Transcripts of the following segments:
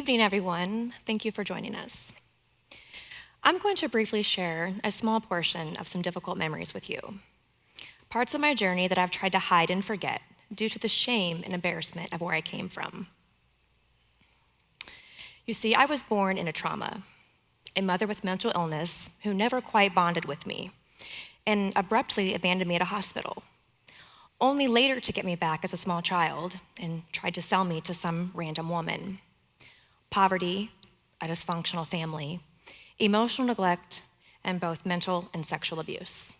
evening, everyone. Thank you for joining us. I'm going to briefly share a small portion of some difficult memories with you. Parts of my journey that I've tried to hide and forget due to the shame and embarrassment of where I came from. You see, I was born in a trauma, a mother with mental illness who never quite bonded with me and abruptly abandoned me at a hospital, only later to get me back as a small child and tried to sell me to some random woman. Poverty, a dysfunctional family, emotional neglect, and both mental and sexual abuse.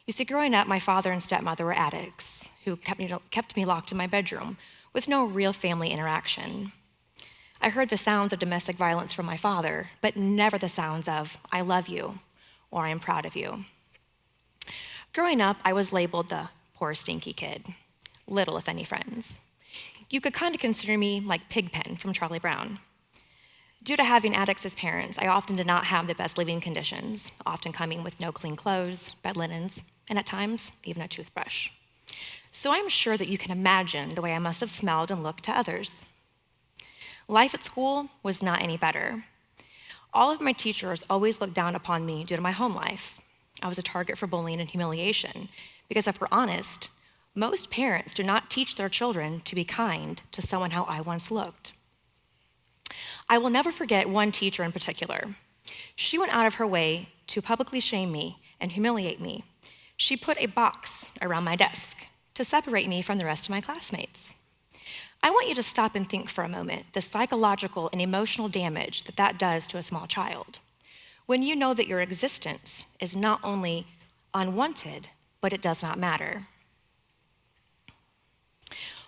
You see, growing up, my father and stepmother were addicts who kept me locked in my bedroom with no real family interaction. I heard the sounds of domestic violence from my father, but never the sounds of, "I love you," or "I am proud of you." Growing up, I was labeled the poor, stinky kid, little, if any, friends. You could kind of consider me like Pigpen from Charlie Brown. Due to having addicts as parents, I often did not have the best living conditions, often coming with no clean clothes, bed linens, and at times, even a toothbrush. So I'm sure that you can imagine the way I must have smelled and looked to others. Life at school was not any better. All of my teachers always looked down upon me due to my home life. I was a target for bullying and humiliation because if we're honest, most parents do not teach their children to be kind to someone how I once looked. I will never forget one teacher in particular. She went out of her way to publicly shame me and humiliate me. She put a box around my desk to separate me from the rest of my classmates. I want you to stop and think for a moment the psychological and emotional damage that does to a small child. When you know that your existence is not only unwanted, but it does not matter.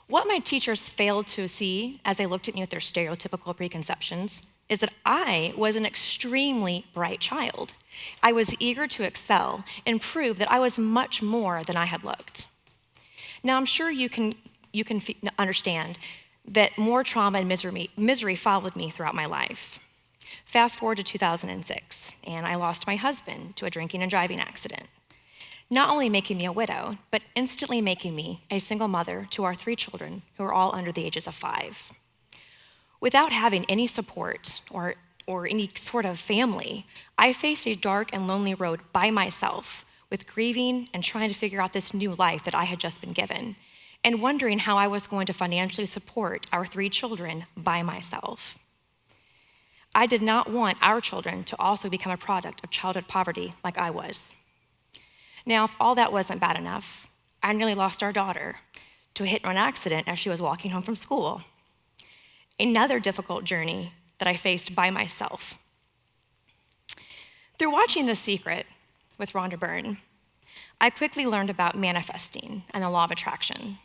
What my teachers failed to see as they looked at me with their stereotypical preconceptions is that I was an extremely bright child. I was eager to excel and prove that I was much more than I had looked. Now, I'm sure you can understand that more trauma and misery followed me throughout my life. Fast forward to 2006, and I lost my husband to a drinking and driving accident. Not only making me a widow, but instantly making me a single mother to our 3 children who are all under the ages of 5. Without having any support or any sort of family, I faced a dark and lonely road by myself with grieving and trying to figure out this new life that I had just been given and wondering how I was going to financially support our 3 children by myself. I did not want our children to also become a product of childhood poverty like I was. Now, if all that wasn't bad enough, I nearly lost our daughter to a hit-and-run accident as she was walking home from school. Another difficult journey that I faced by myself. Through watching The Secret with Rhonda Byrne, I quickly learned about manifesting and the law of attraction.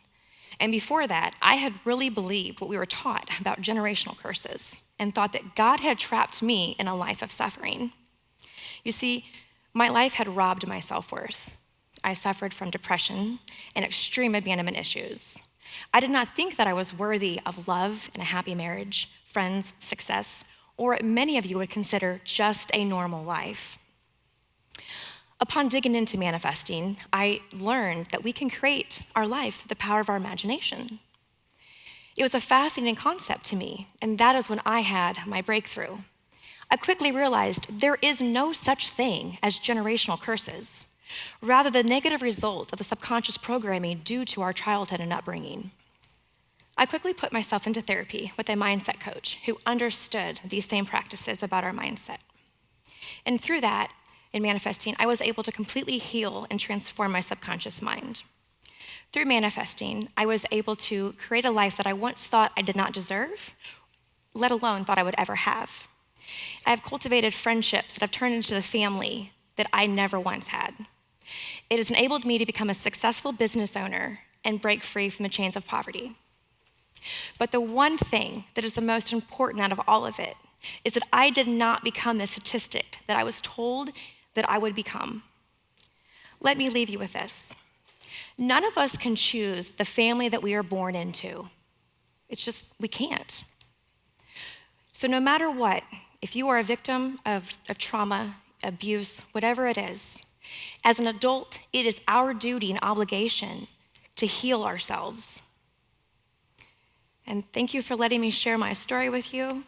And before that, I had really believed what we were taught about generational curses and thought that God had trapped me in a life of suffering. You see, my life had robbed my self-worth. I suffered from depression and extreme abandonment issues. I did not think that I was worthy of love and a happy marriage, friends, success, or what many of you would consider just a normal life. Upon digging into manifesting, I learned that we can create our life with the power of our imagination. It was a fascinating concept to me, and that is when I had my breakthrough. I quickly realized there is no such thing as generational curses, rather the negative result of the subconscious programming due to our childhood and upbringing. I quickly put myself into therapy with a mindset coach who understood these same practices about our mindset. And through that, in manifesting, I was able to completely heal and transform my subconscious mind. Through manifesting, I was able to create a life that I once thought I did not deserve, let alone thought I would ever have. I have cultivated friendships that have turned into the family that I never once had. It has enabled me to become a successful business owner and break free from the chains of poverty. But the one thing that is the most important out of all of it is that I did not become the statistic that I was told that I would become. Let me leave you with this. None of us can choose the family that we are born into. It's just, we can't. So no matter what, if you are a victim of trauma, abuse, whatever it is, as an adult, it is our duty and obligation to heal ourselves. And thank you for letting me share my story with you.